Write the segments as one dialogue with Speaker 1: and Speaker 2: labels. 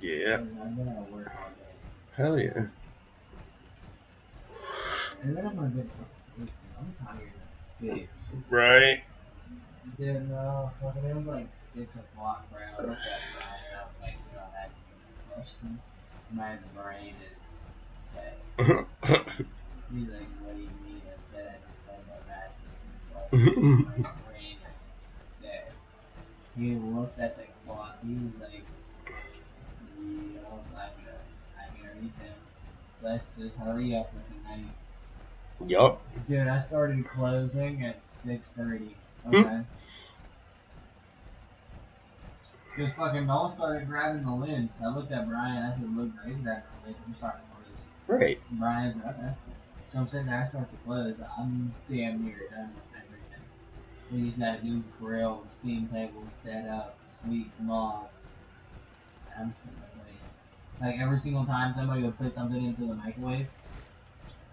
Speaker 1: Yeah.
Speaker 2: I'm gonna work all day.
Speaker 1: Hell yeah.
Speaker 2: And then I'm gonna get fucking sleep. I'm tired. Dude,
Speaker 1: Right.
Speaker 2: dude, no, fucking, it was like 6 o'clock, bro. I looked at Brian and I was like, you're not asking me questions. My brain is dead. He's like, what do you mean I'm dead? It's like, I'm asking you questions. My brain is dead. He looked at the clock. He was like, I'm gonna read him. Let's just hurry up with the night.
Speaker 1: Yup.
Speaker 2: Dude, I started closing at 6:30. Okay. Just fucking Noel started grabbing the lids. I looked at Brian. I said, look, he's grabbing the lids. I'm starting to close.
Speaker 1: Right.
Speaker 2: Brian's like, okay. So I'm sitting there. I start to close. I'm damn near done with everything. We just got a new grill, steam table set up, sweet mom. I'm sitting there waiting. Like every single time somebody would put something into the microwave,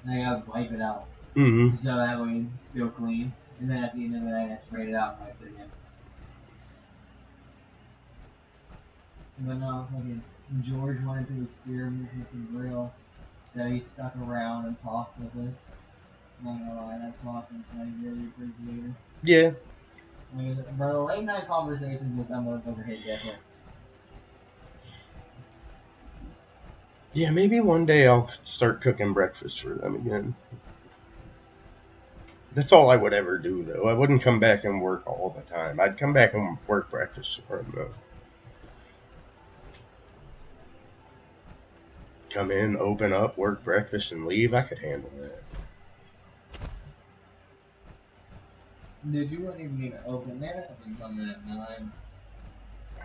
Speaker 2: and I would wipe it out.
Speaker 1: Mm-hmm.
Speaker 2: So that way it's still clean. And then at the end of the night, I sprayed it out and wiped it again. But no, fucking George wanted to experiment with the grill, so he stuck around and talked with us. I'm not gonna lie, that talking is like really appreciated.
Speaker 1: Yeah.
Speaker 2: I mean, bro, the late night conversations with that motherfucker hit different.
Speaker 1: Yeah, maybe one day I'll start cooking breakfast for them again. That's all I would ever do, though. I wouldn't come back and work all the time. I'd come back and work breakfast for them, though. Come in, open up, work breakfast, and leave. I could handle that.
Speaker 2: Dude, you wouldn't even need to open that. I've been coming at 9.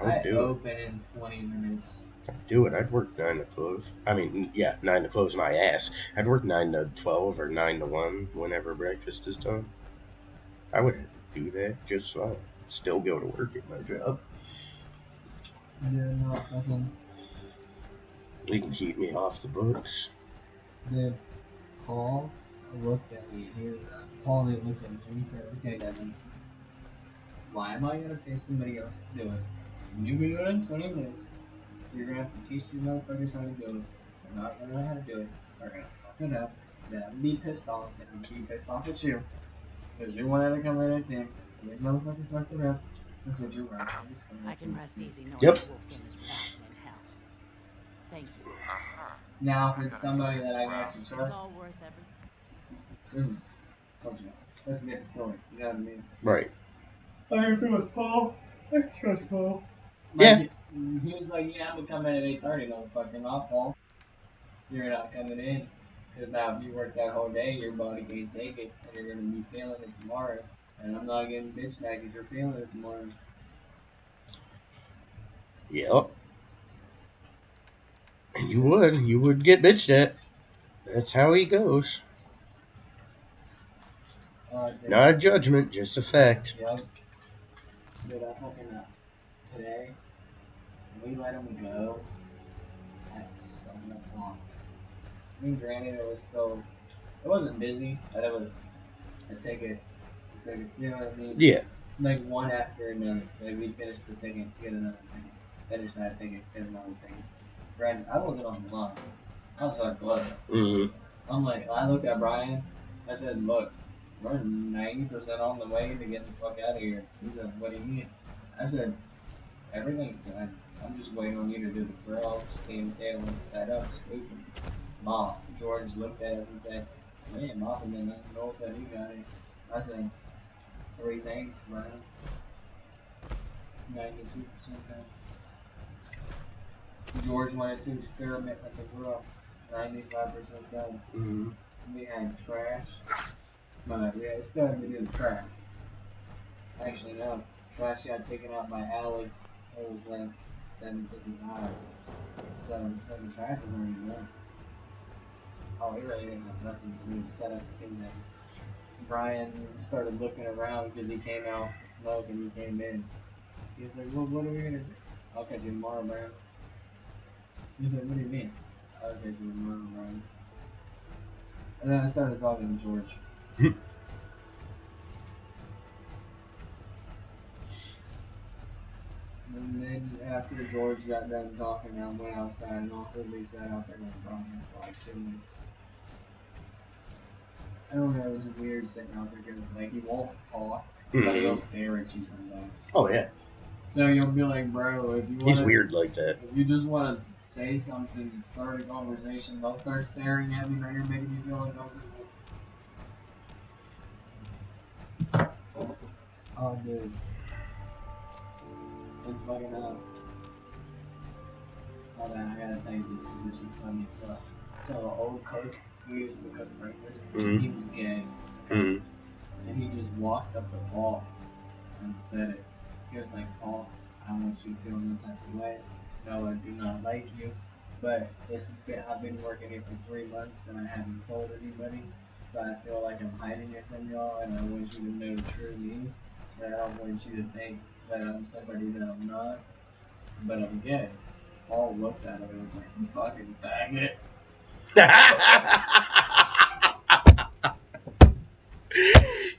Speaker 1: I would
Speaker 2: I
Speaker 1: do it.
Speaker 2: open in 20 minutes.
Speaker 1: I'd do it. I'd work 9 to close. I mean, yeah, 9 to close my ass. I'd work 9 to 12 or 9 to 1 whenever breakfast is done. I would do that just fine. Still go to work at my job.
Speaker 2: Dude, no, fucking.
Speaker 1: You can keep me off the books.
Speaker 2: Dude, Paul looked at me. Paul looked at me and he said, okay, Devin, why am I going to pay somebody else to do it? You can do it in 20 minutes. You're going to have to teach these motherfuckers how to do it. They're not going to know how to do it. They're going to fuck it up. Then I'm going to be pissed off. And I'm going to be pissed off at you. Because you wanted to come in and team. And these motherfuckers fucked it up. I said, you're right. I'm just coming
Speaker 3: I can rest easy knowing
Speaker 1: Yep.
Speaker 3: that Wolfgang is rotting in hell. Thank you.
Speaker 2: Now, if it's somebody that I can actually
Speaker 3: It's
Speaker 2: trust,
Speaker 3: all worth every.
Speaker 2: that's a different story. You know what I mean?
Speaker 1: Right.
Speaker 2: I can feel with Paul. I trust Paul.
Speaker 1: Yeah.
Speaker 2: Like, he was like, yeah, I'm going to come in at 8:30, motherfucker. Not Paul. You're not coming in. Because now if you work that whole day, your body can't take it. And you're going to be feeling it tomorrow. And I'm not getting bitch back because you're feeling it tomorrow.
Speaker 1: Yep. And you would get bitched at. That's how he goes. Not a judgment, just a fact.
Speaker 2: Yep. Dude, I fucking today, we let him go at 7 o'clock. I mean, granted, it wasn't busy, but it was a ticket. You know what I mean?
Speaker 1: Yeah.
Speaker 2: Like one after another. Like we'd finish the ticket, get another ticket, finish that ticket, get another ticket. Granted, I wasn't on the line. I was on close.
Speaker 1: Mm-hmm.
Speaker 2: I'm like, I looked at Brian. I said, look, we're 90% on the way to get the fuck out of here. He said, what do you mean? I said, everything's done. I'm just waiting on you to do the grill, steam table, set up, sweeping. Mom, George looked at us and said, we ain't mopping in that. Noel said he got it. I said, 3 things, Brian. 92% done. George wanted to experiment with the grill. 95% done.
Speaker 1: Mm-hmm.
Speaker 2: We had trash. But yeah, it's done to do the trash. Actually, no. Trash got taken out by Alex. It was like 7:55. So the trash is already done. Oh, we really didn't have nothing to do. Set up steam then. Brian started looking around because he came out to smoke and he came in. He was like, well, what are we gonna do? I'll catch you tomorrow, Brian. He was like, what do you mean? I'll catch you tomorrow, Brian. And then I started talking to George. And then after George got done talking, I went outside and awkwardly sat out there with Brian for like 2 minutes. I don't know, it was weird sitting out there because like he won't talk, but he'll stare at you sometimes.
Speaker 1: Oh yeah,
Speaker 2: So you'll be like, bro, if you
Speaker 1: he's
Speaker 2: wanna,
Speaker 1: weird like that.
Speaker 2: if you just want to say something and start a conversation, don't start staring at me. Now you're making me feel uncomfortable. Oh, dude. And fucking oh man, I gotta tell you this because this shit's funny as fuck. So the old cook who used to cook breakfast, he was gay.
Speaker 1: Mm.
Speaker 2: And he just walked up to Paul and said it. He was like, Paul, I don't want you to feel no type of way. No, I do not like you. But I've been working here for 3 months and I haven't told anybody. So I feel like I'm hiding it from y'all and I want you to know the true me. And I don't want you to think that I'm somebody that I'm not. But I'm gay. Paul looked at him and was like, you fucking faggot.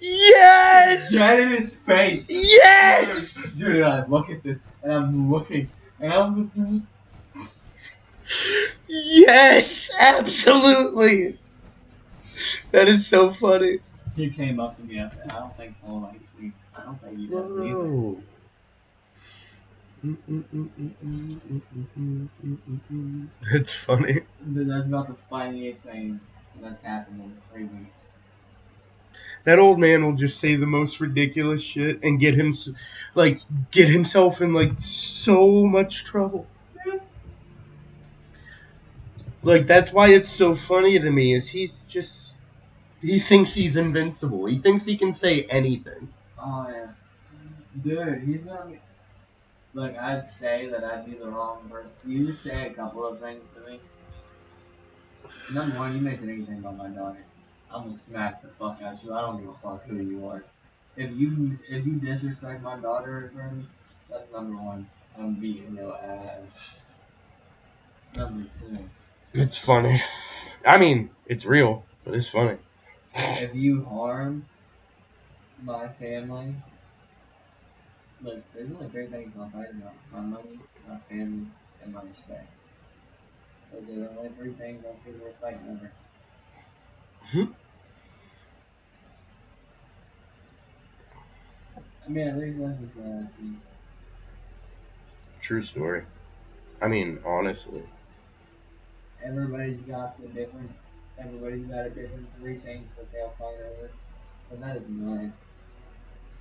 Speaker 1: Yes!
Speaker 2: Dead in his face.
Speaker 1: Yes!
Speaker 2: Dude, I look at this and I'm looking and I'm just.
Speaker 1: Yes! Absolutely! That is so funny.
Speaker 2: He came up to me after. I don't think Paul likes me. I don't think he does either.
Speaker 1: Whoa. That's funny.
Speaker 2: Dude, that's about the funniest thing that's happened in 3 weeks.
Speaker 1: That old man will just say the most ridiculous shit and get himself in like so much trouble. Like that's why it's so funny to me is he thinks he's invincible. He thinks he can say anything.
Speaker 2: Oh yeah, dude, he's gonna be. Like I'd say that I'd be the wrong person. You just say a couple of things to me. Number one, you mention anything about my daughter, I'm gonna smack the fuck out you. I don't give a fuck who you are. If you disrespect my daughter in front of me, that's number one. I'm beating your ass. Number two,
Speaker 1: It's funny. I mean, it's real, but it's funny.
Speaker 2: if you harm my family, look, there's only 3 things I'll fight about: my money, my family, and my respect. Those are the only 3 things I see we're fighting over. I mean, at least that's just what I see.
Speaker 1: True story. I mean, honestly.
Speaker 2: Everybody's got a different 3 things that they'll fight over. But that is mine.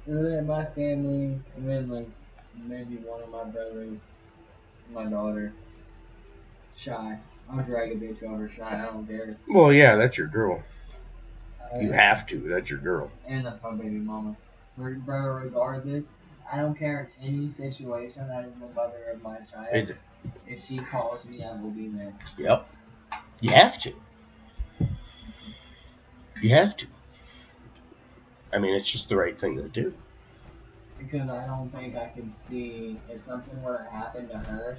Speaker 2: And then my family, and then like maybe one of my brothers, my daughter, Shy. I'll drag a bitch over Shy, I don't care.
Speaker 1: Well, yeah, that's your girl. You have to. That's your girl.
Speaker 2: And that's my baby mama. Bro, regardless, I don't care in any situation, that is the mother of my child. If she calls me, I will be there.
Speaker 1: Yep. You have to. You have to. I mean, it's just the right thing to do.
Speaker 2: Because I don't think I can see if something were to happen to her,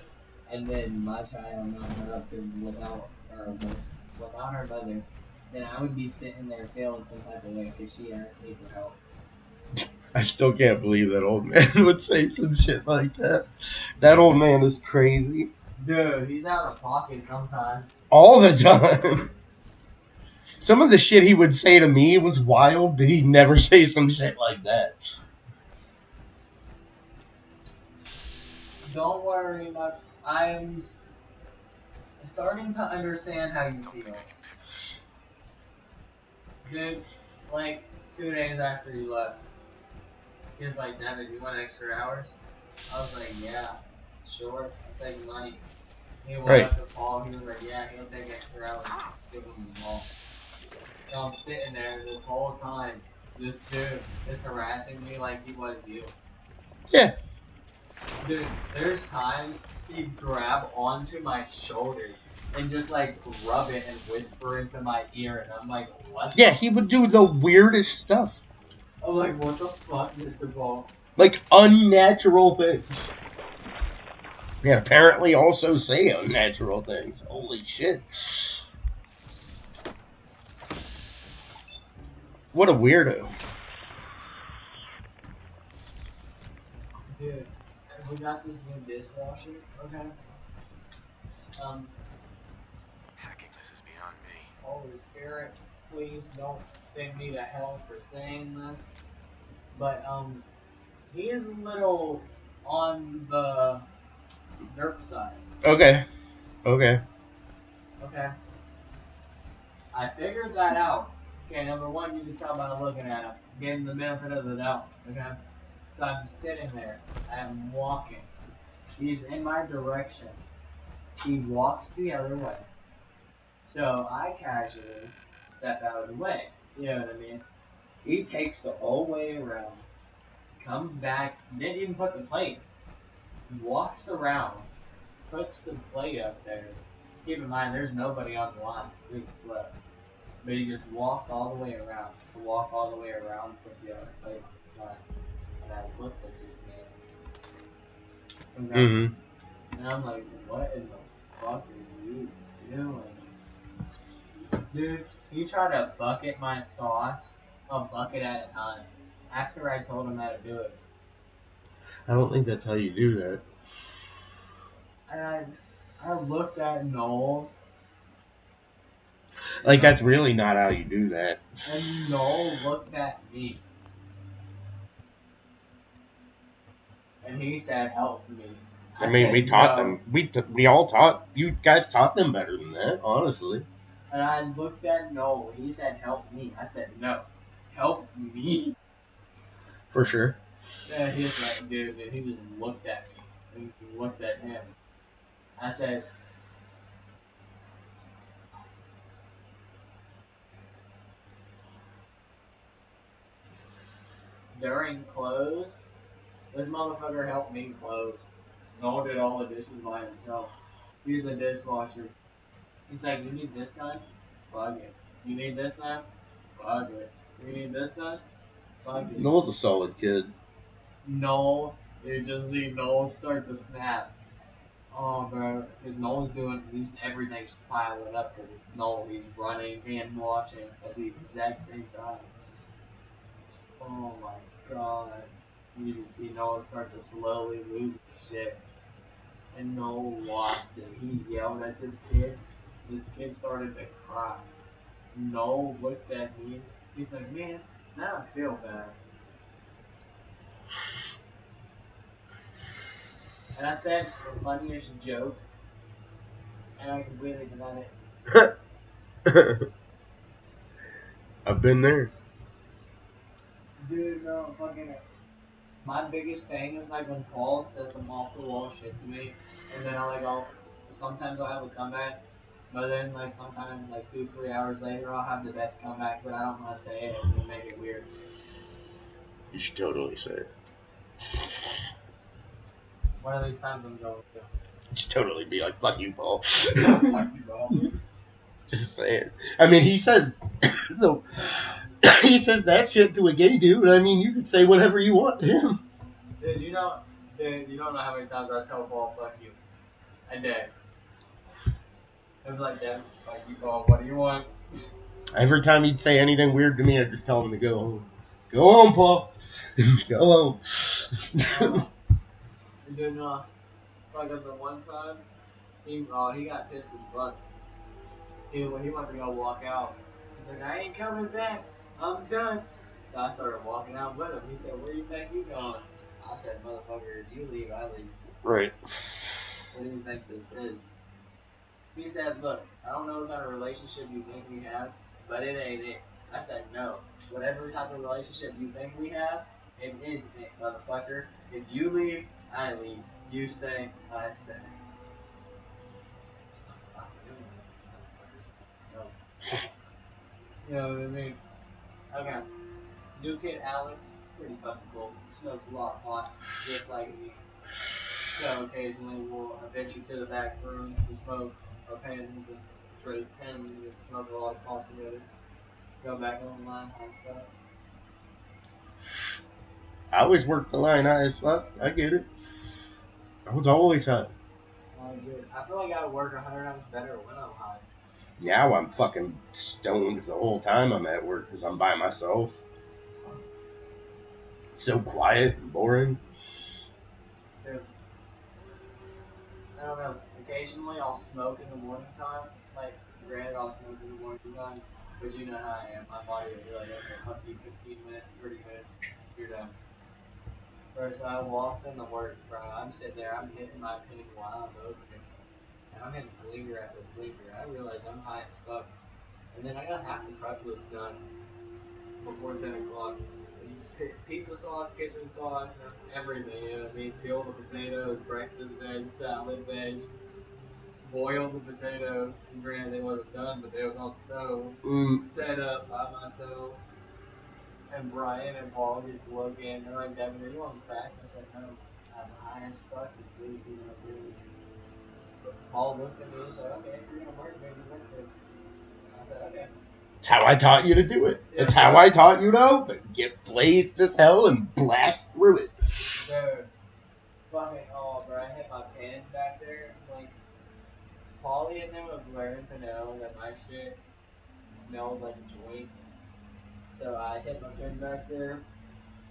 Speaker 2: and then my child not adopted without her mother, then I would be sitting there feeling some type of way because she asked me for help.
Speaker 1: I still can't believe that old man would say some shit like that. That old man is crazy.
Speaker 2: Dude, he's out of pocket sometimes.
Speaker 1: All the time. Some of the shit he would say to me was wild, but he'd never say some shit like that.
Speaker 2: Don't worry, I'm starting to understand how you feel. Dude, like 2 days after you left, he was like, Devin, you want extra hours? I was like, yeah, sure, I'll take money. He went up to Paul, he was like, yeah, he'll take extra hours. Give him the ball. So I'm sitting there this whole time, this dude is harassing me like he was you.
Speaker 1: Yeah.
Speaker 2: Dude, there's times he'd grab onto my shoulder and just like rub it and whisper into my ear, and I'm like, what?
Speaker 1: Yeah, he would do the weirdest stuff.
Speaker 2: I'm like, what the fuck, Mr. Ball?
Speaker 1: Like, unnatural things. And apparently also say unnatural things. Holy shit. What a weirdo.
Speaker 2: Dude, we got this new dishwasher, okay?
Speaker 4: Hacking this is beyond me.
Speaker 2: Holy Spirit, please don't send me to hell for saying this. But, he is a little on the derp side,
Speaker 1: Okay. Okay.
Speaker 2: okay? I figured that out. Okay, number one, you can tell by looking at him. Give him the benefit of the doubt, okay? So I'm sitting there. I'm walking. He's in my direction. He walks the other way. So I casually step out of the way. You know what I mean? He takes the whole way around, comes back, didn't even put the plate, walks around, puts the plate up there. Keep in mind, there's nobody on the line. It's really slow. But he just walked all the way around, put the other plate on the side. And I looked at this man. Okay?
Speaker 1: Mm-hmm.
Speaker 2: And I'm like, what in the fuck are you doing? Dude, he tried to bucket my sauce a bucket at a time after I told him how to do it.
Speaker 1: I don't think that's how you do that.
Speaker 2: And I looked at Noel.
Speaker 1: Like, that's really not how you do that.
Speaker 2: And Noel looked at me. And he said, help me.
Speaker 1: I mean,
Speaker 2: said,
Speaker 1: we taught
Speaker 2: "No."
Speaker 1: them. We all taught. You guys taught them better than that, honestly.
Speaker 2: And I looked at Noel. He said, help me. I said, no. Help me?
Speaker 1: For sure.
Speaker 2: And he's like, dude, and he just looked at me. And looked at him. I said, during close, this motherfucker helped me close. Noel did all the dishes by himself. He's a dishwasher. He's like, you need this done? Fuck it. You need this done? Fuck it. You need this done? Fuck it.
Speaker 1: Noel's a solid kid.
Speaker 2: Noel, you just see Noel start to snap. Oh, bro. Because Noel's doing, everything's just piling up because it's Noel. He's running and washing at the exact same time. Oh my god. You just see Noel start to slowly lose his shit. And Noel lost it. He yelled at this kid. This kid started to cry. Noel looked at me. He's like, man, now I feel bad. And I said the funniest joke, and I completely forgot it.
Speaker 1: I've been there.
Speaker 2: Dude, no, fucking. My biggest thing is like when Paul says some off the wall shit to me, and then sometimes I'll have a comeback, but then like sometimes like 2-3 hours later I'll have the best comeback, but I don't want to say it and make it weird.
Speaker 1: You should totally say it.
Speaker 2: One of these times I'm going to.
Speaker 1: Just totally be like, fuck you, Paul.
Speaker 2: Fuck you, bro.
Speaker 1: Just say it. I mean, he says, so, he says that shit to a gay dude. I mean, you can say whatever you want to him.
Speaker 2: Dude, you don't know how many times I tell Paul, fuck you. I did. It was like, Dad, fuck you, Paul, what do you want?
Speaker 1: Every time he'd say anything weird to me, I'd just tell him to go home. Go home, Paul. Go home.
Speaker 2: And then, like the one time, he got pissed as fuck. He went to go walk out. He's like, I ain't coming back. I'm done. So I started walking out with him. He said, where do you think you going? I said, motherfucker, if you leave, I leave.
Speaker 1: Right.
Speaker 2: What do you think this is? He said, look, I don't know what kind of relationship you think we have, but it ain't it. I said, no. Whatever type of relationship you think we have, it isn't it, motherfucker. If you leave, I leave. You stay, I stay. I'm really like this motherfucker. So, you know what I mean? Okay. New kid Alex, pretty fucking cool. Smokes a lot of pot, just like me. So occasionally we'll venture to the back room to smoke. our pens and trade pens and smoke a lot of pot together. Go back online, hot stuff.
Speaker 1: I always worked the line high as fuck. I get it. I was always high.
Speaker 2: Oh, dude, I feel like I would work 100 times better when I'm high.
Speaker 1: Now I'm fucking stoned the whole time I'm at work because I'm by myself. So quiet and boring.
Speaker 2: Dude, I don't know. Occasionally I'll smoke in the morning time. Like, granted, I'll smoke in the morning time, but you know how I am. My body will be like, okay, fuck you, 15 minutes, 30 minutes, you're done. Bro, so I walk into work, bro. I'm sitting there, I'm hitting my pen while I'm opening. And I'm hitting blinker after blinker. I realize I'm high as fuck. And then I got half the prep list done before 10 o'clock. Pizza sauce, kitchen sauce, and everything. You know what I mean? Peel the potatoes, breakfast veg, salad veg, boil the potatoes. And granted, they wasn't done, but they was on the stove. Set up by myself. And Brian and Paul just look in. They're like, Devin, are you on crack? I said, no. I'm high as fuck. And please do not do it. But Paul looked at me and said, okay, if you're going to work, maybe work it. I said, okay.
Speaker 1: It's how I taught you to do it. It's how I taught you to open. Get blazed as hell and blast through it.
Speaker 2: Dude, fucking bro, I hit my pen back there. Like, Paulie and them have learned to know that my shit smells like a joint. So I hit my pen back there,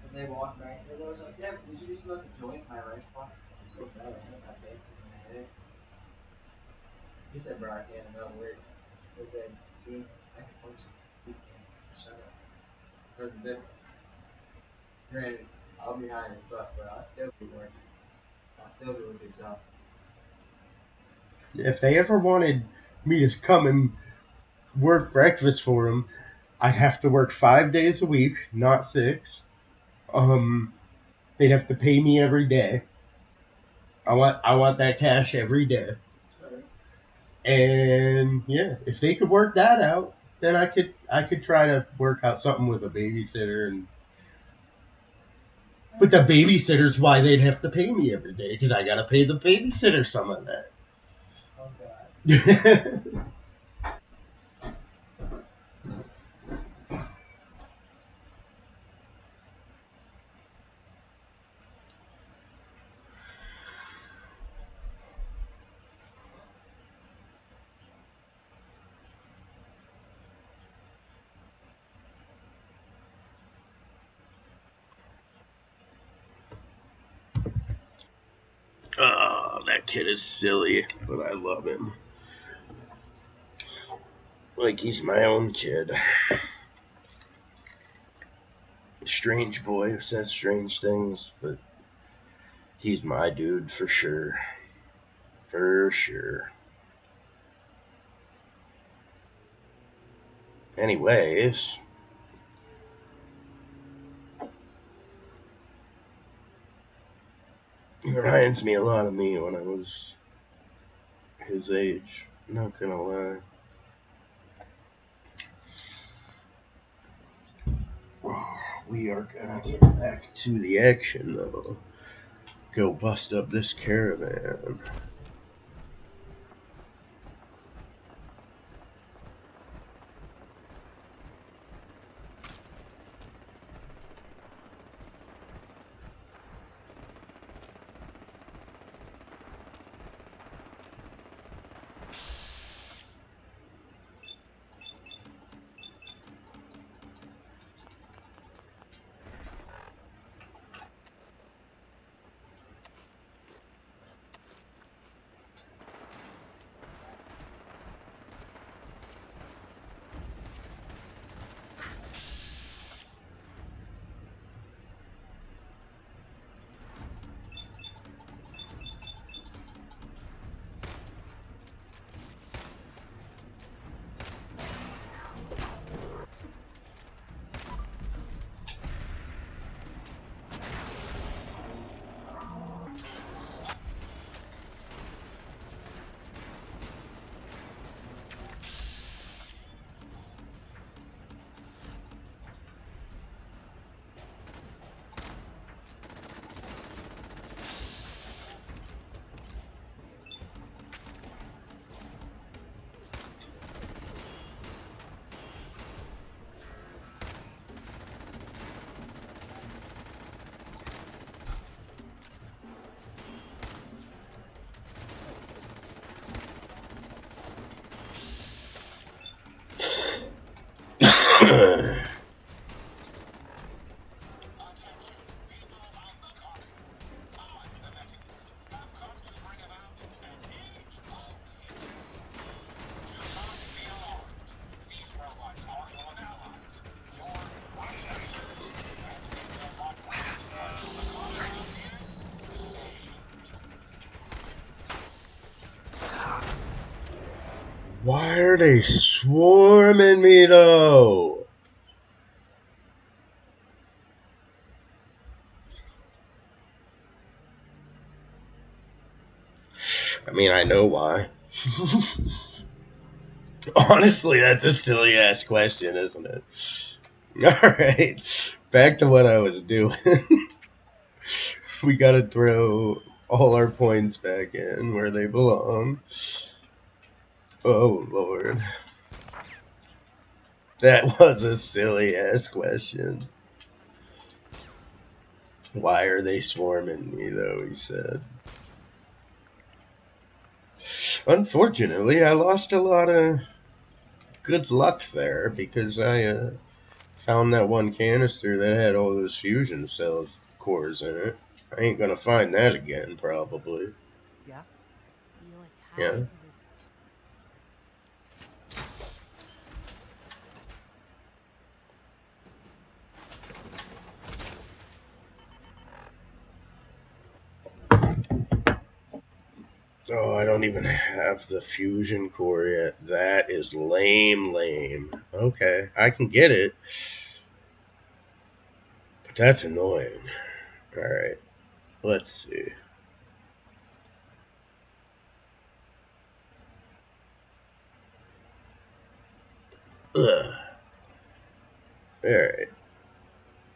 Speaker 2: and they walked back there. They was like, Devin, did you just smoke a joint in my restaurant? I'm so bad, I hit my pen and I hit it. He said, bro, I can't know where. I said, see, I can function. You can't. Shut up. There's a difference. Granted, I'll be high as fuck, but I'll still be working. I'll still do a good job.
Speaker 1: If they ever wanted me to come and work breakfast for them, I'd have to work 5 days a week, not 6. They'd have to pay me every day. I want that cash every day. And yeah, if they could work that out, then I could try to work out something with a babysitter. But the babysitter's why they'd have to pay me every day, because I gotta pay the babysitter some of that.
Speaker 2: Oh god.
Speaker 1: Oh, that kid is silly, but I love him. Like he's my own kid. Strange boy who says strange things, but he's my dude for sure. For sure. Anyways, he reminds me a lot of me when I was his age. Not gonna lie. We are gonna get back to the action though. Go bust up this caravan. Why are they swarming me though? I mean, I know why. Honestly, that's a silly ass question, isn't it? Alright, back to what I was doing. We gotta throw all our points back in where they belong. Oh, Lord. That was a silly ass question. Why are they swarming me, though, he said. Unfortunately, I lost a lot of good luck there because I found that one canister that had all those fusion cells cores in it. I ain't gonna find that again, probably.
Speaker 5: Yeah?
Speaker 3: You're
Speaker 1: Yeah.
Speaker 3: tied to this.
Speaker 1: Oh, I don't even have the fusion core yet. That is lame. Okay, I can get it. But that's annoying. Alright, let's see. Ugh. Alright.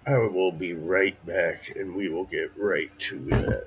Speaker 1: I will be right back and we will get right to that.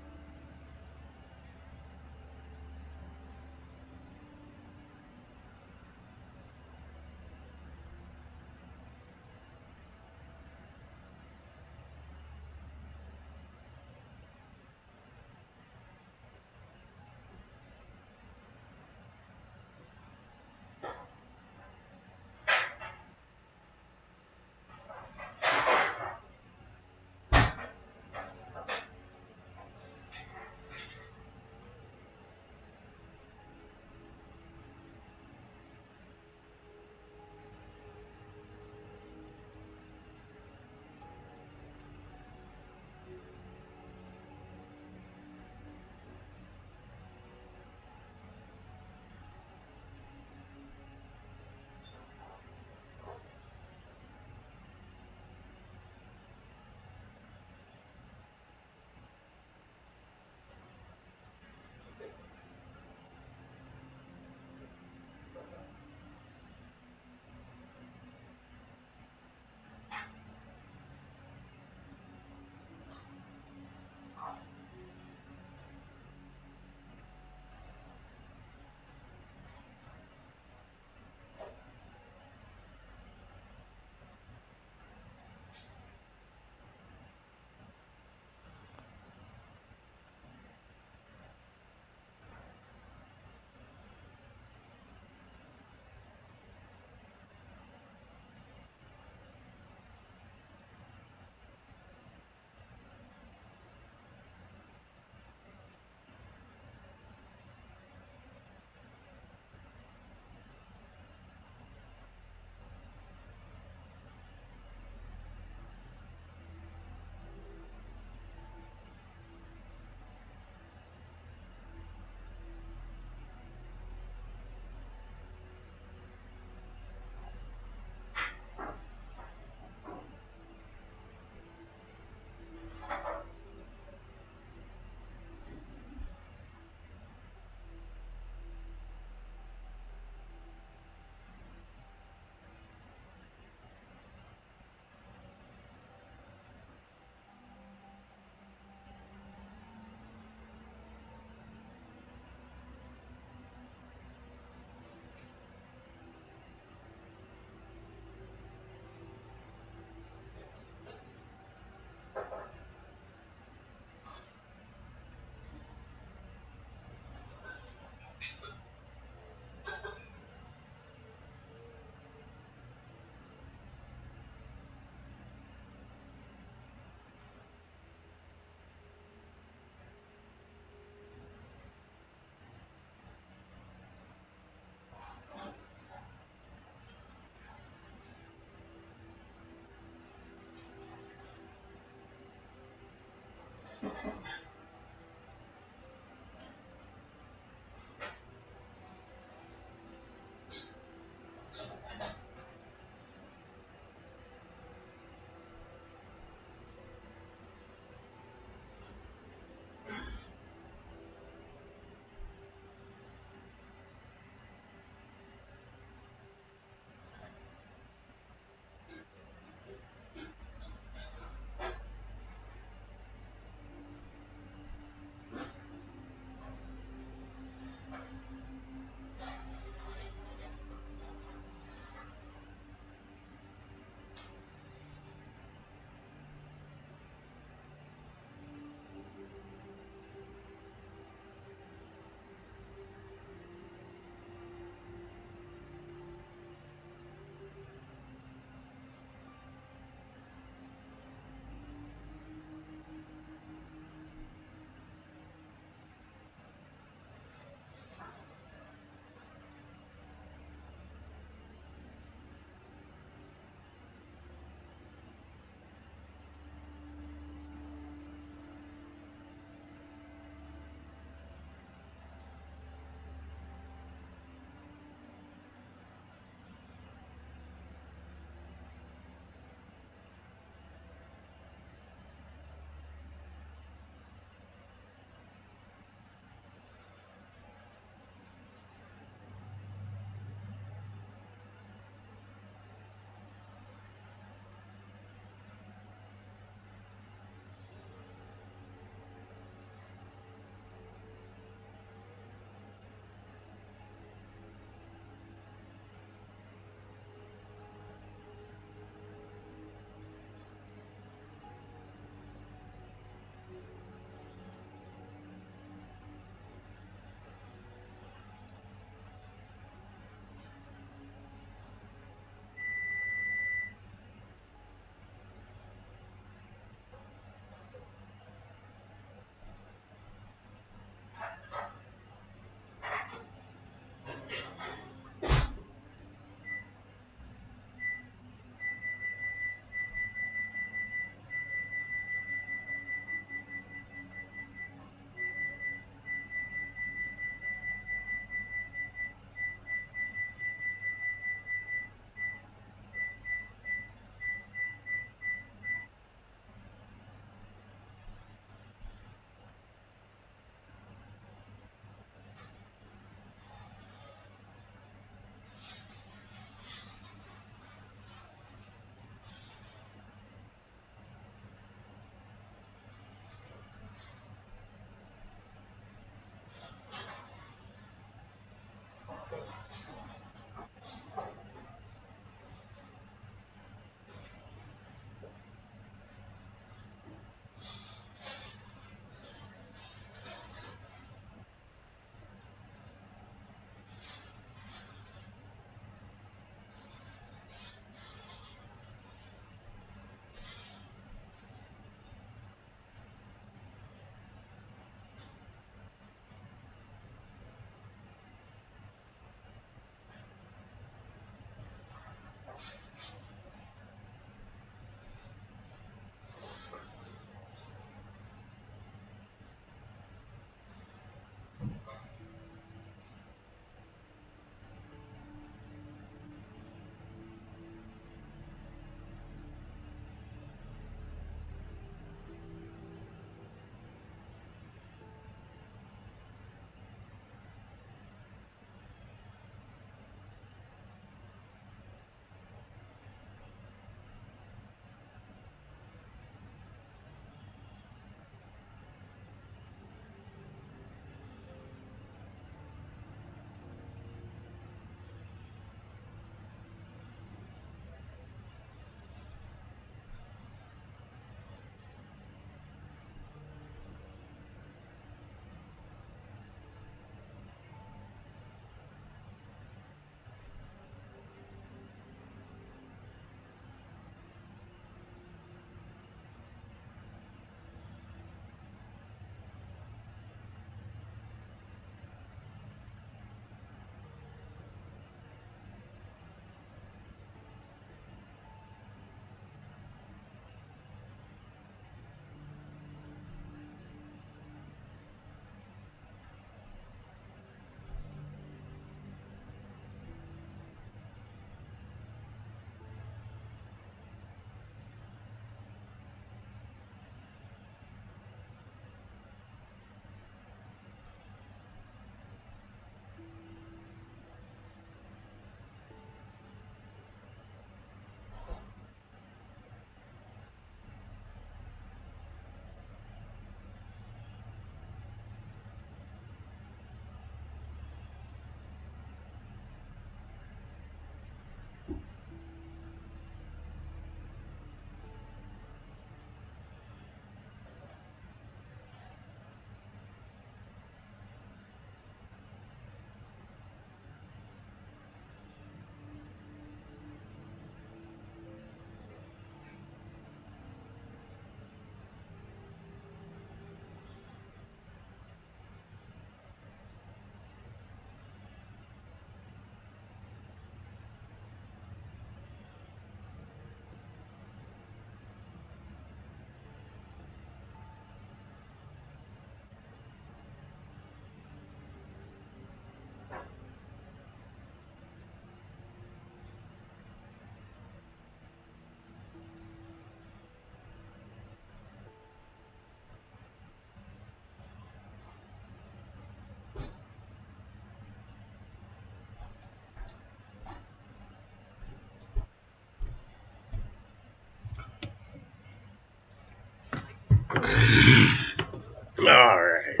Speaker 1: Alright.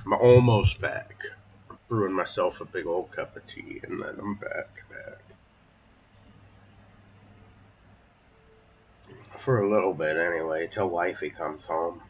Speaker 1: I'm almost back. Brewing myself a big old cup of tea, and then I'm back. For a little bit, anyway, till wifey comes home.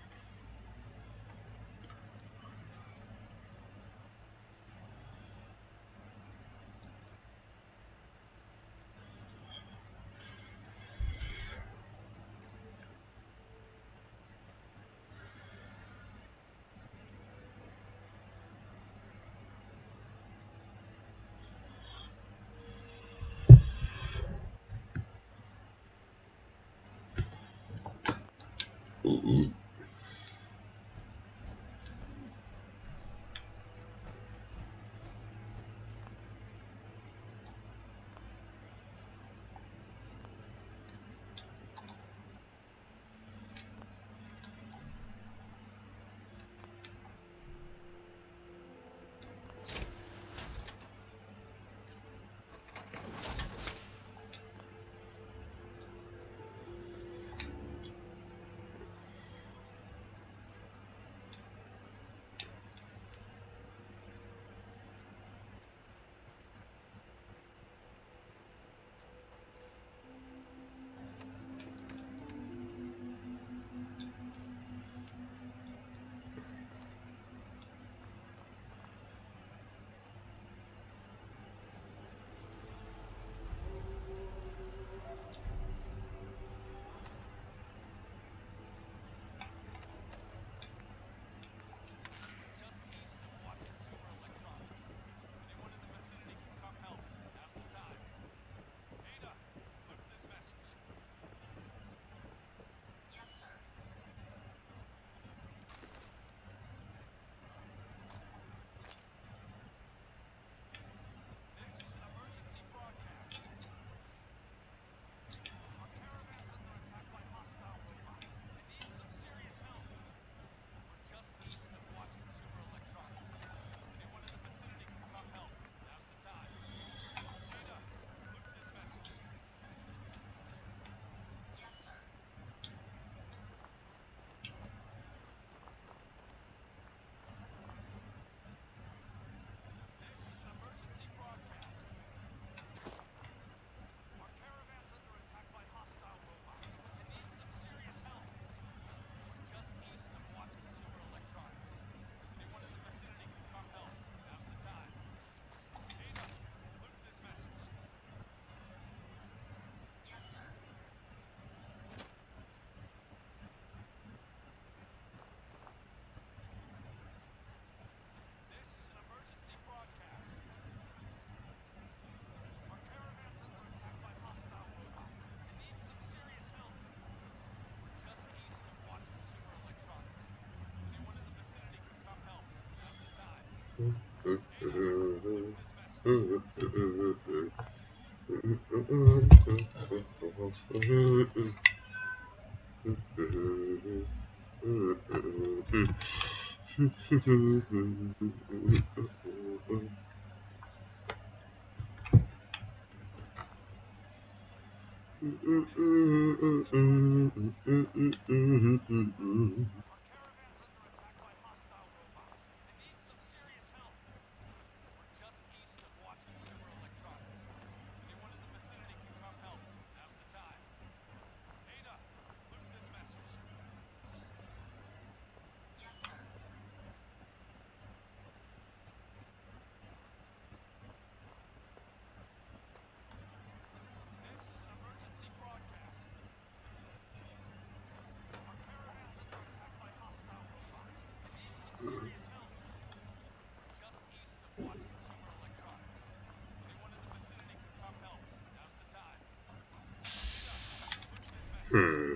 Speaker 1: Hmm.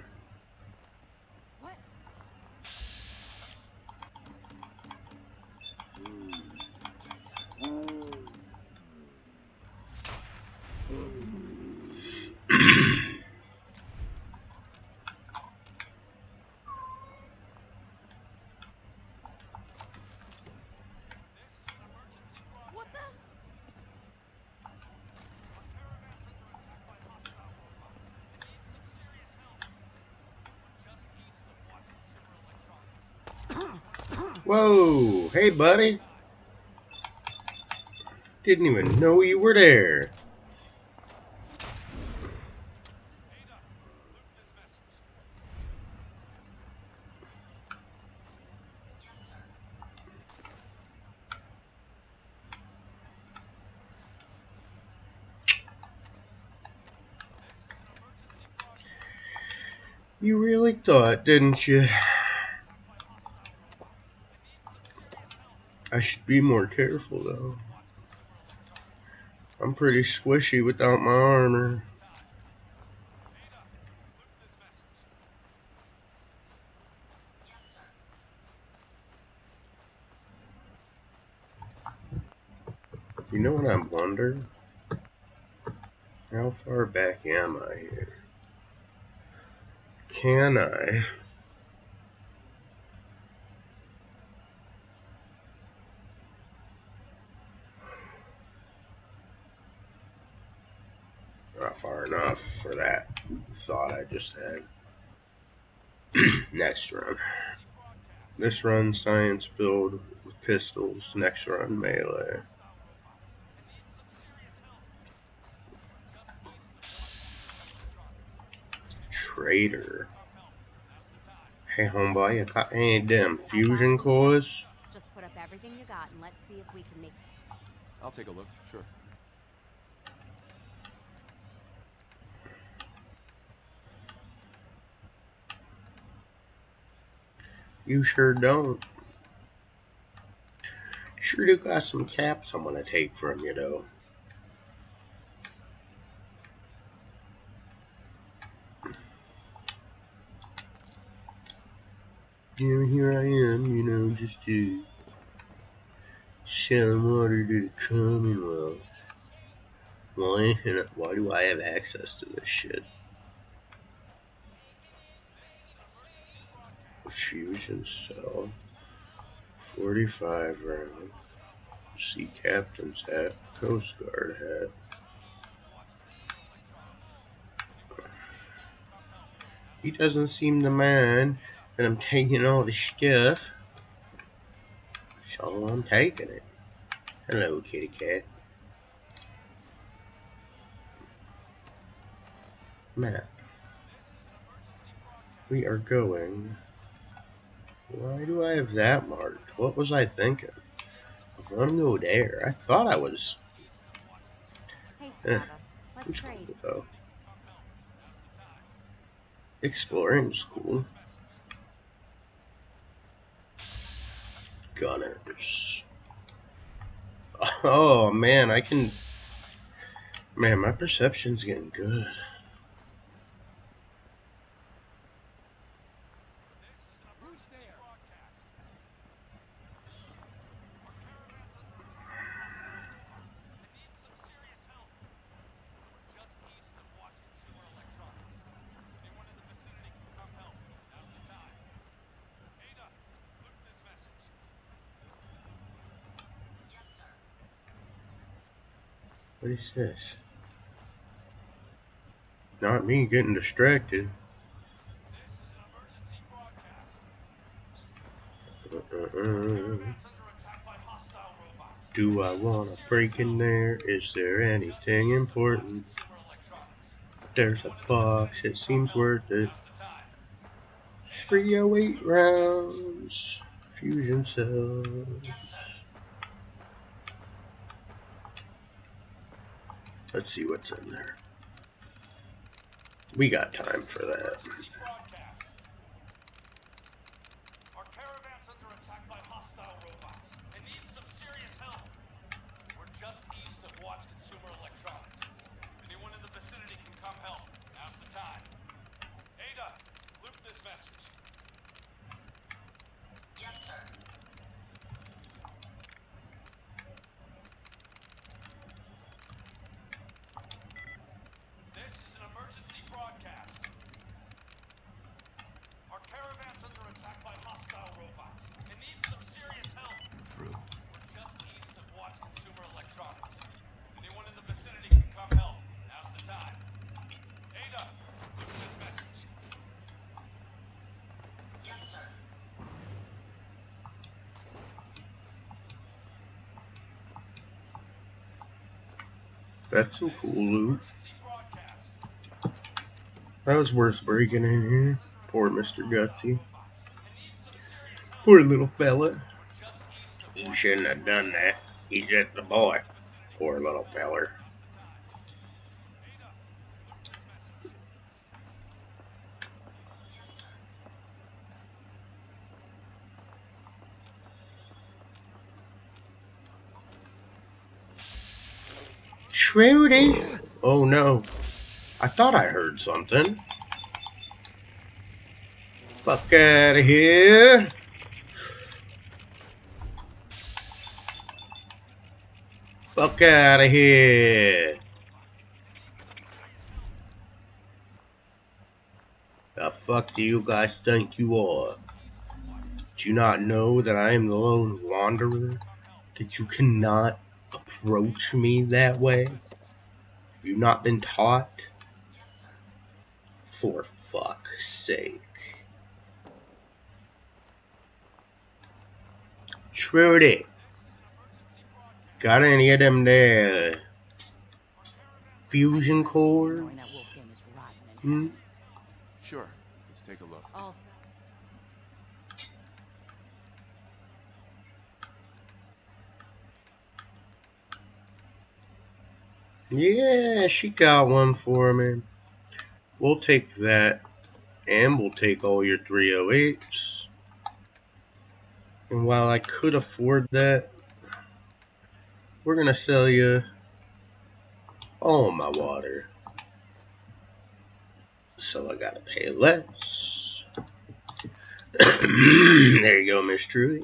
Speaker 3: What? What the?
Speaker 1: Whoa! Hey, buddy! Didn't even know you were there. You really thought, didn't you? I should be more careful, though. I'm pretty squishy without my armor. You know what I'm wondering? How far back am I here? Can I? Not far enough for that thought I just had. Next run. This run, science build with pistols. Next run, melee. Traitor. Hey, homeboy, you got any damn fusion cores?
Speaker 3: Just put up everything you got and let's see if we can make.
Speaker 4: I'll take a look, sure.
Speaker 1: You sure don't. Sure do got some caps I'm gonna take from you, though. Yeah, here I am, just to sell water to the Commonwealth. Why do I have access to this shit? Fusion cell. 45 round. Sea captain's hat. Coast Guard hat. He doesn't seem to mind that I'm taking all the stuff. So I'm taking it. Hello, kitty cat. Map. We are going. Why do I have that marked? What was I thinking? I'm gonna go there. I thought I was.
Speaker 3: Hey,
Speaker 1: Eh,
Speaker 3: Scava, let's
Speaker 1: it's
Speaker 3: trade.
Speaker 1: cool though. Exploring's cool. Gunners. Oh man, I can. Man, my perception's getting good. What is this? Not me getting distracted. Do I want to break in there? Is there anything important? There's a box, it seems worth it. 308 rounds. Fusion cells. Let's see what's in there. We got time for that.
Speaker 5: Our caravan's under attack by hostile robots. They need some serious help. We're just east of Watts Consumer Electronics. Anyone in the vicinity can come help. Now's the time. Ada, loop this message. Yes, sir. This is an emergency broadcast.
Speaker 1: That's some cool loot. That was worth breaking in here. Poor Mr. Gutsy. Poor little fella. You shouldn't have done that. He's just the boy. Poor little feller. Trudy! Oh no. I thought I heard something. Fuck out of here. Fuck out of here. The fuck do you guys think you are? Do you not know that I am the lone wanderer? That you cannot approach me that way? Have you not been taught? For fuck's sake. Trudy. Got any of them there fusion cores?
Speaker 3: Knowing that Wolfgang is rotten and
Speaker 4: Sure. Let's take a look.
Speaker 3: also.
Speaker 1: Yeah, she got one for me. We'll take that. And we'll take all your 308s. And while I could afford that, we're going to sell you all my water. So I got to pay less. There you go, Miss Trudy.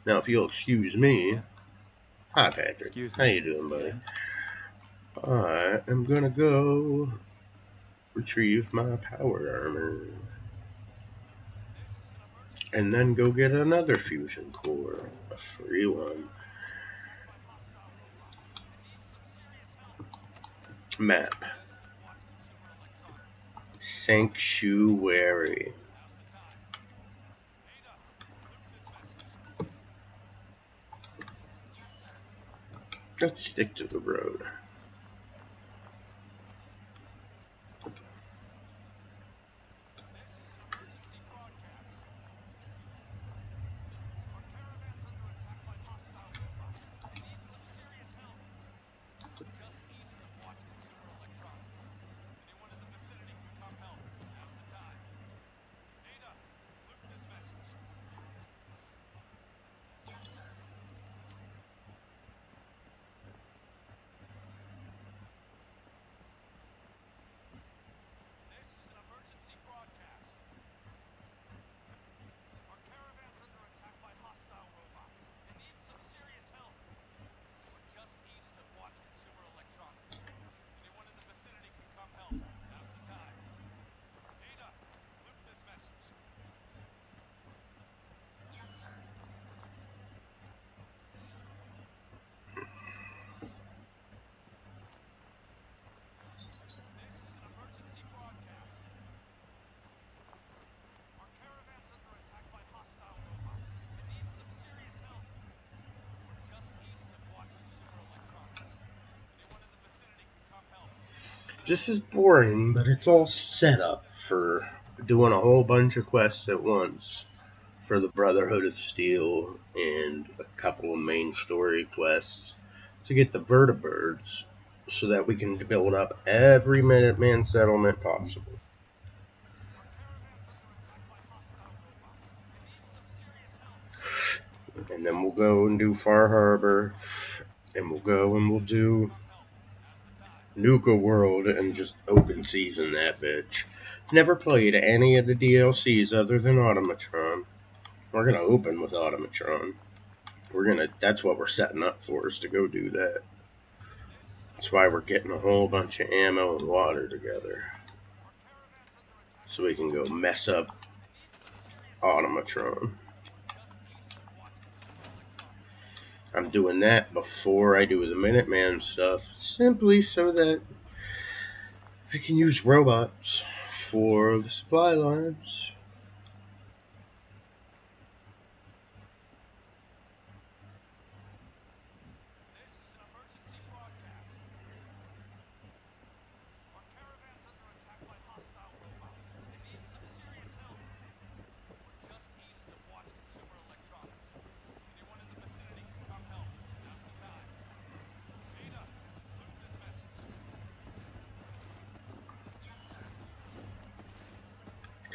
Speaker 1: Now, if you'll excuse me.
Speaker 4: Yeah.
Speaker 1: Hi, Patrick.
Speaker 4: Excuse
Speaker 1: How
Speaker 4: me.
Speaker 1: you doing, buddy?
Speaker 2: Yeah.
Speaker 1: I am going to go retrieve my power armor. And then go get another fusion core. A free one. Map. Sanctuary. Let's stick to the road. This is boring, but it's all set up for doing a whole bunch of quests at once. For the Brotherhood of Steel and a couple of main story quests to get the vertibirds so that we can build up every Minuteman settlement possible. And then we'll go and do Far Harbor, and we'll go and we'll do Nuka World and just open season that bitch. I've never played any of the DLCs other than Automatron. We're gonna open with Automatron. That's what we're setting up for, is to go do that. That's why we're getting a whole bunch of ammo and water together. So we can go mess up Automatron. I'm doing that before I do the Minuteman stuff, simply so that I can use robots for the supply lines.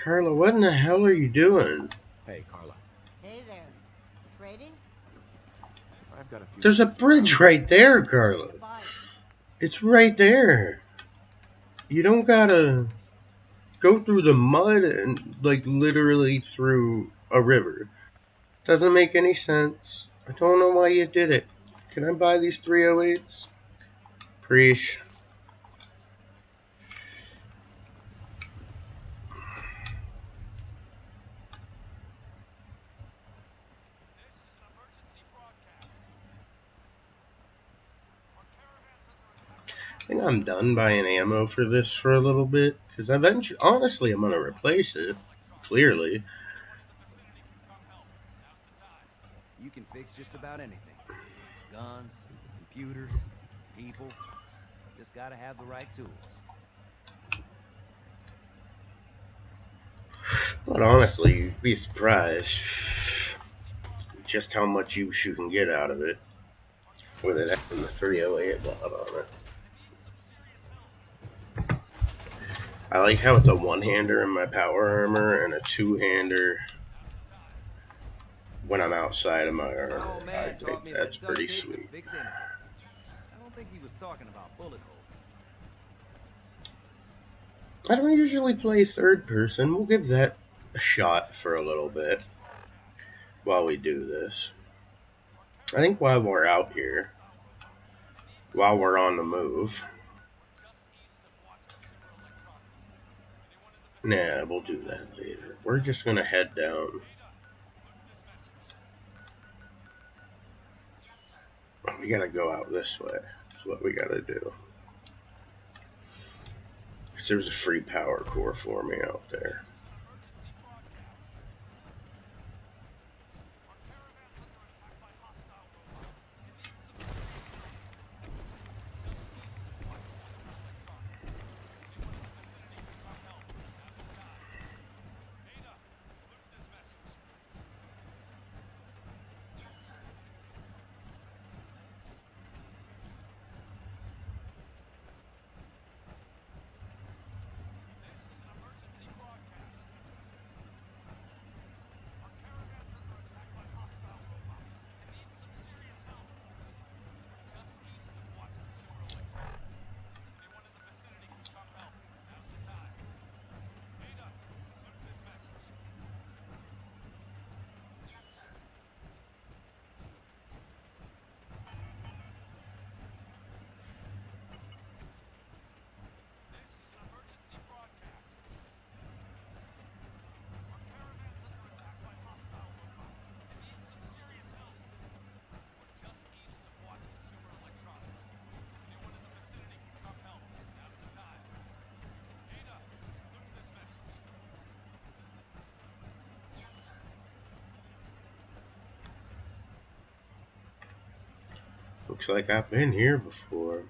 Speaker 1: Carla, what in the hell are you doing?
Speaker 4: Hey, Carla.
Speaker 3: Hey there. Trading?
Speaker 4: I've got a few.
Speaker 1: There's a
Speaker 4: minutes to borrow.
Speaker 1: bridge right there, Carla.
Speaker 3: Bye.
Speaker 1: It's right there. You don't gotta go through the mud and, like, literally through a river. Doesn't make any sense. I don't know why you did it. Can I buy these 308s? Preach. I think I'm done buying ammo for this for a little bit. Because eventually, honestly, I'm going to replace it. Clearly.
Speaker 6: You can fix just about anything. Guns, computers, people. Just gotta have the right tools.
Speaker 1: But honestly, you'd be surprised just how much use you can get out of it with it having the 308 mod on it. I like how it's a one-hander in my power armor and a two-hander when I'm outside of my armor.
Speaker 6: Oh
Speaker 1: I
Speaker 6: man, taught
Speaker 1: think
Speaker 6: me
Speaker 1: that's
Speaker 6: that duct
Speaker 1: pretty
Speaker 6: tape could
Speaker 1: sweet.
Speaker 6: fix anything. I don't think he was talking about bullet holes.
Speaker 1: I don't usually play third person. We'll give that a shot for a little bit while we do this. I think while we're out here, while we're on the move. Nah, we'll do that later. We're just gonna head down. We gotta go out this way. That's what we gotta do. Because there's a free power core for me out there. Looks like I've been here before.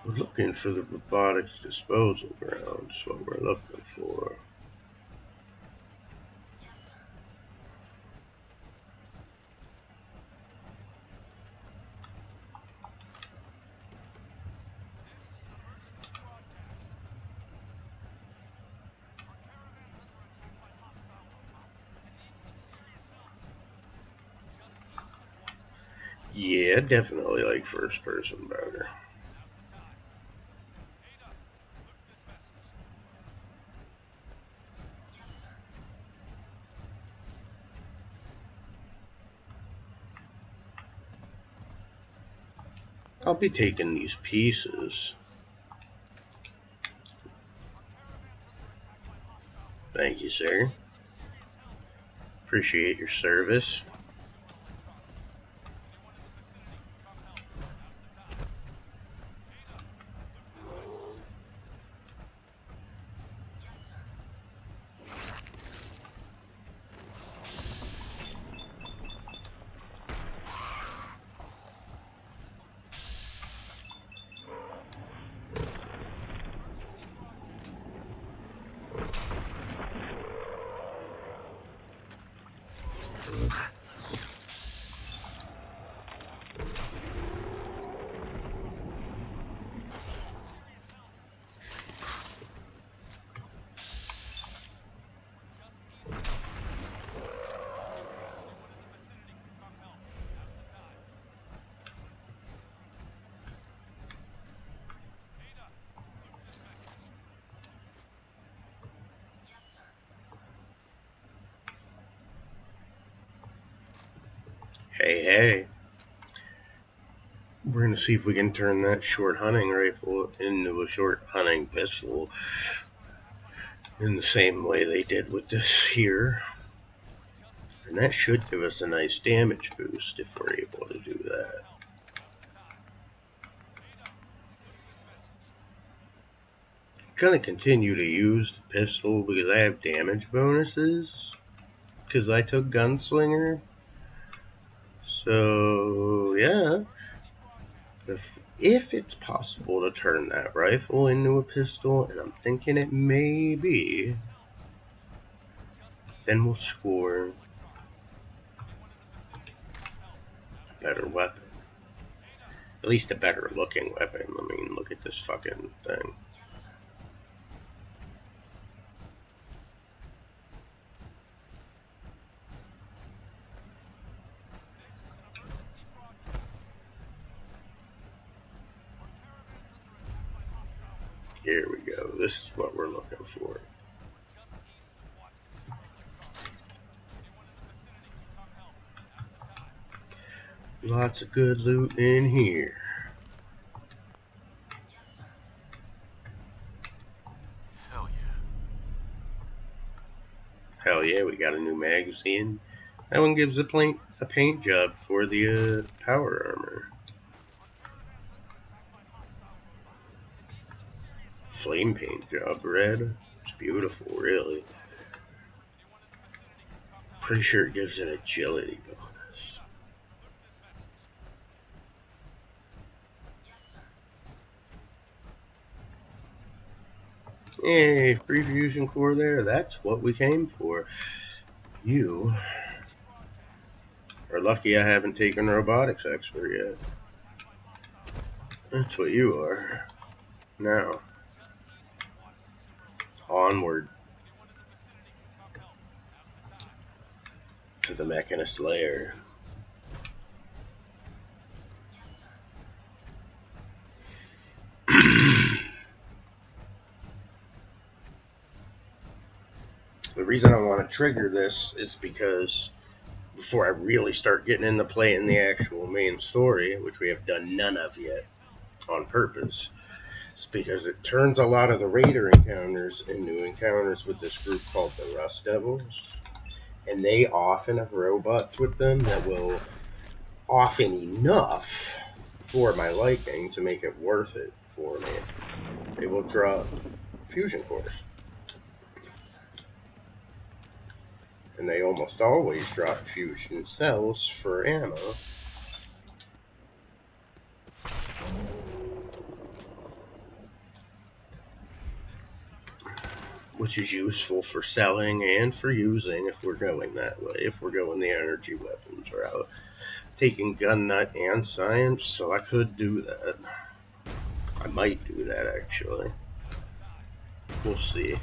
Speaker 1: We're looking for the robotics disposal ground. That's what we're looking for. Yeah, definitely like first person better. I'll be taking these pieces. Thank you, sir. Appreciate your service. Hey, hey. We're going to see if we can turn that short hunting rifle into a short hunting pistol in the same way they did with this here. And that should give us a nice damage boost if we're able to do that. I'm going to continue to use the pistol because I have damage bonuses. Because I took Gunslinger. So, yeah. If it's possible to turn that rifle into a pistol, and I'm thinking it may be, then we'll score a better weapon. At least a better looking weapon. I mean, look at this fucking thing. Here we go. This is what we're looking for. Lots of good loot in here.
Speaker 4: Hell yeah.
Speaker 1: Hell yeah, we got a new magazine. That one gives a paint job for the power armor. Flame paint job, red. It's beautiful, really. Pretty sure it gives an agility bonus. Hey, free fusion core there. That's what we came for. You are lucky I haven't taken robotics expert yet. That's what you are. Now, onward to the Mechanist lair. The reason I want to trigger this is because before I really start getting into playing the actual main story, which we have done none of yet on purpose, it's because it turns a lot of the Raider encounters into encounters with this group called the Rust Devils. And they often have robots with them that will, often enough for my liking to make it worth it for me, they will drop fusion cores. And they almost always drop fusion cells for ammo. Which is useful for selling and for using if we're going that way, if we're going the energy weapons route. Taking gun nut and science, so I could do that. I might do that, actually. We'll see.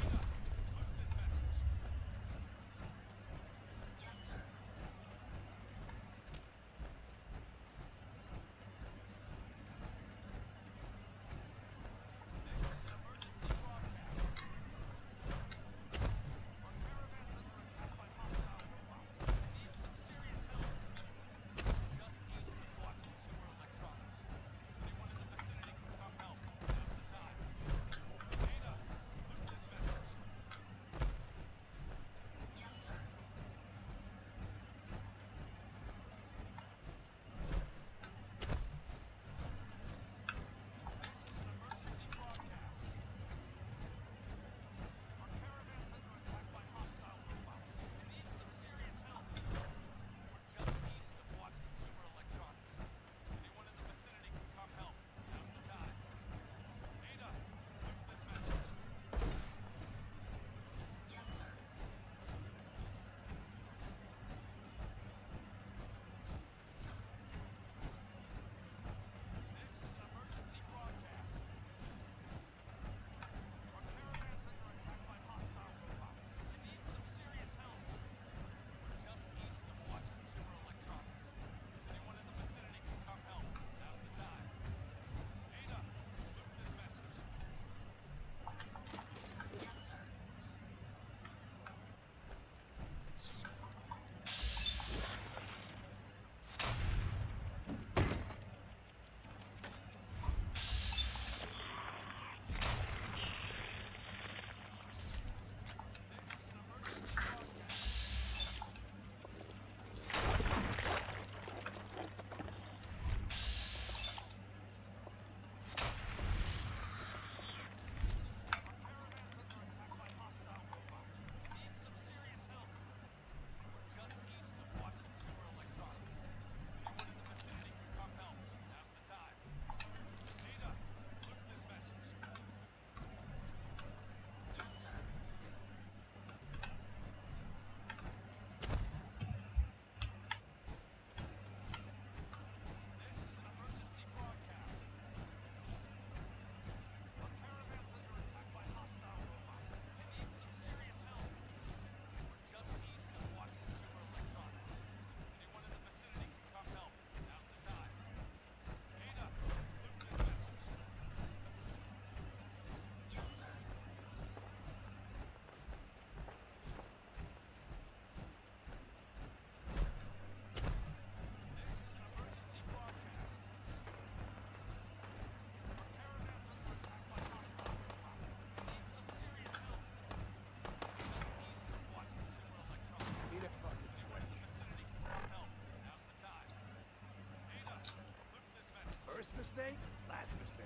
Speaker 4: mistake, last mistake.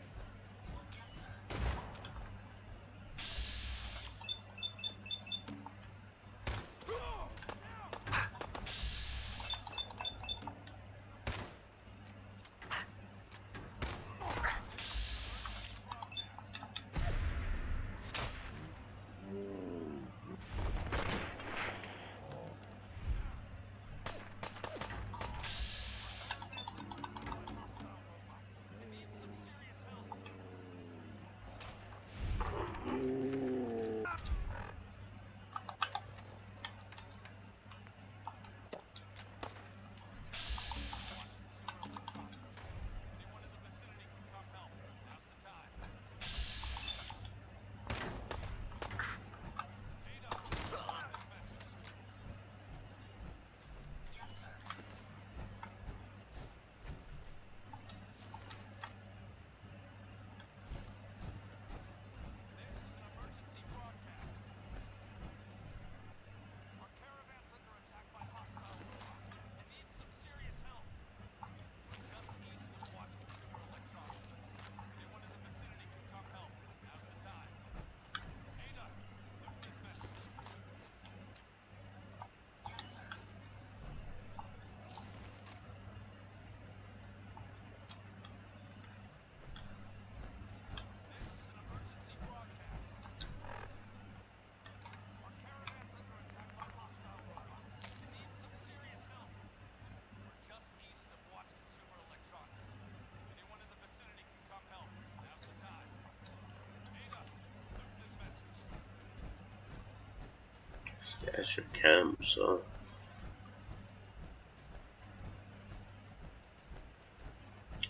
Speaker 1: Stash of chems, huh?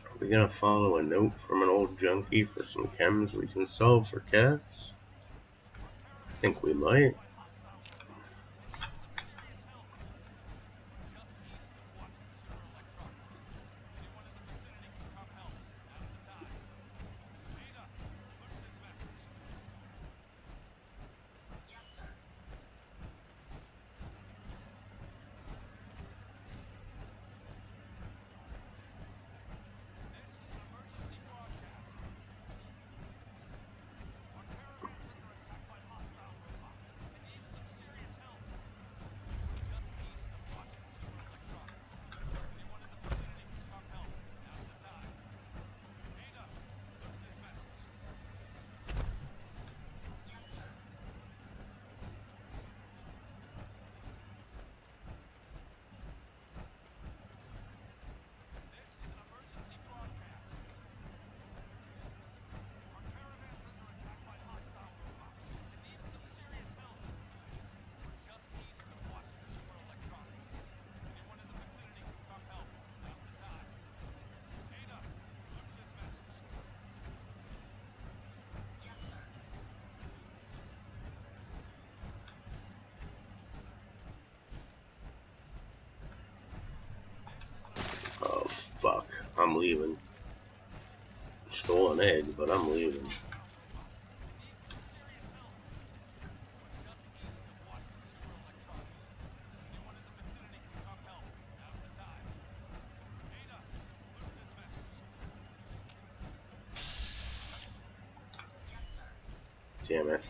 Speaker 1: Are we gonna follow a note from an old junkie for some chems we can sell for cash? I think we might. Oh fuck, I'm leaving. Stole an egg, but I'm leaving. Damn it.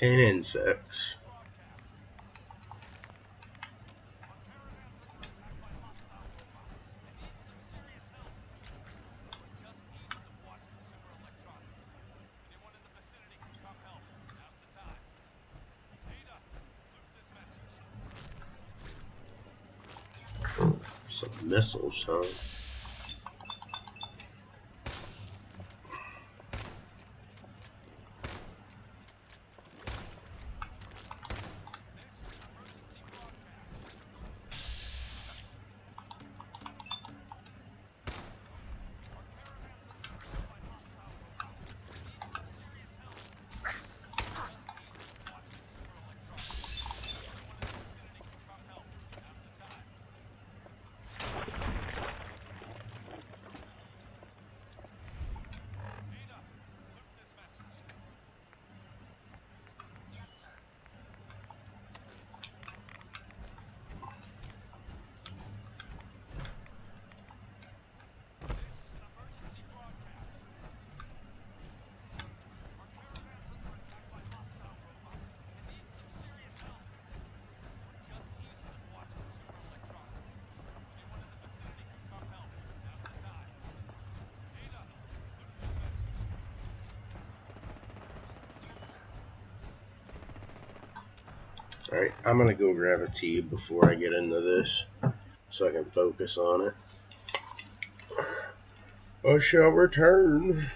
Speaker 1: And insects. Some missiles, huh? Alright, I'm gonna go grab a tea before I get into this so I can focus on it. I shall return.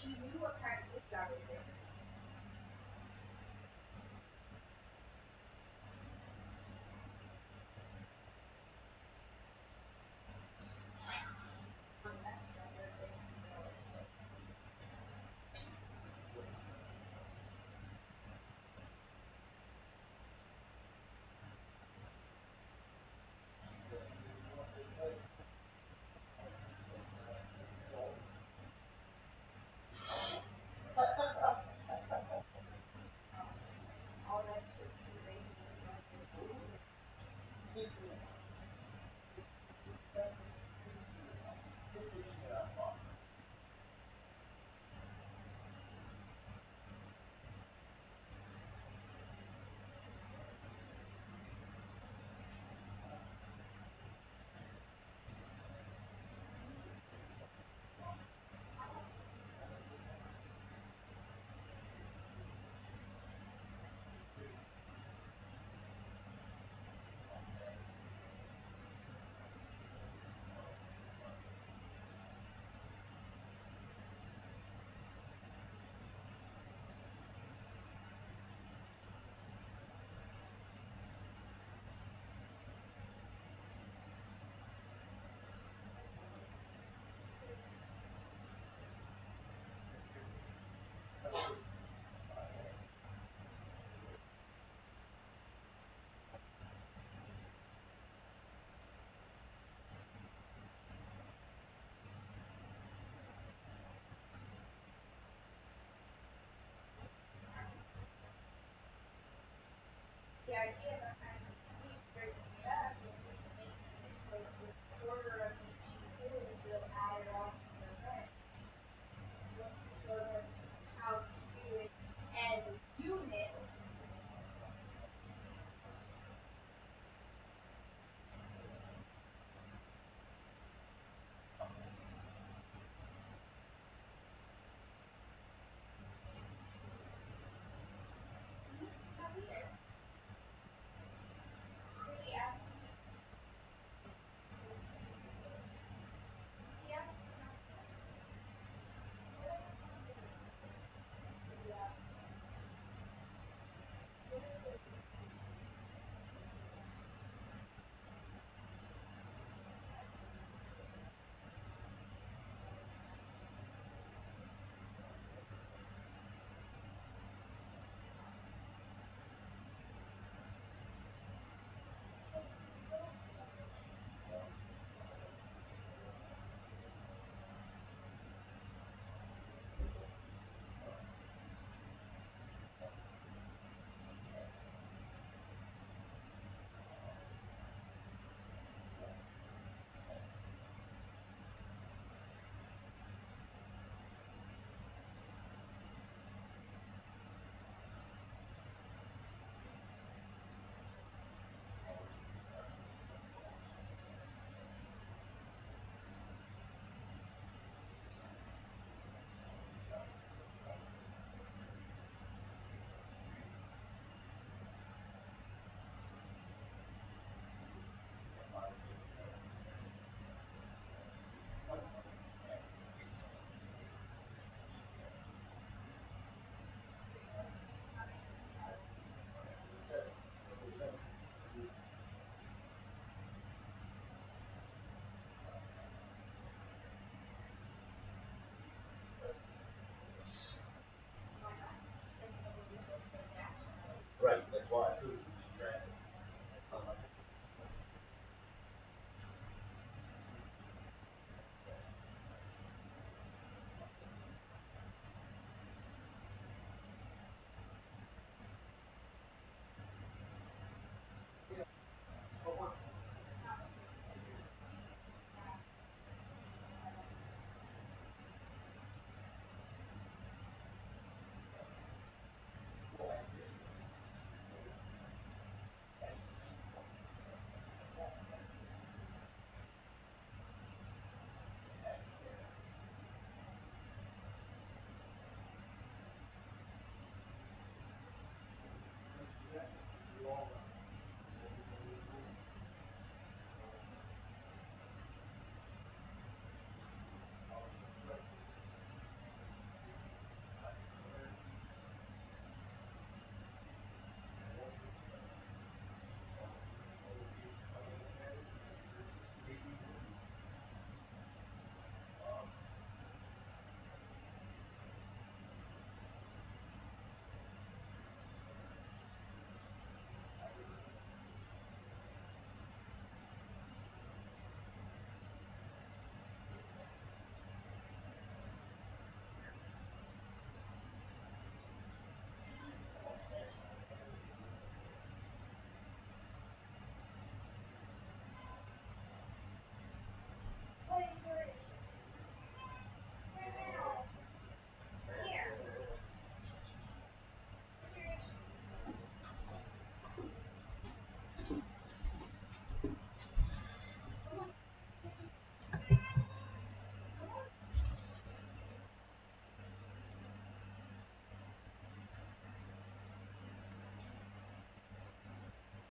Speaker 7: She knew what kind of mood I was in.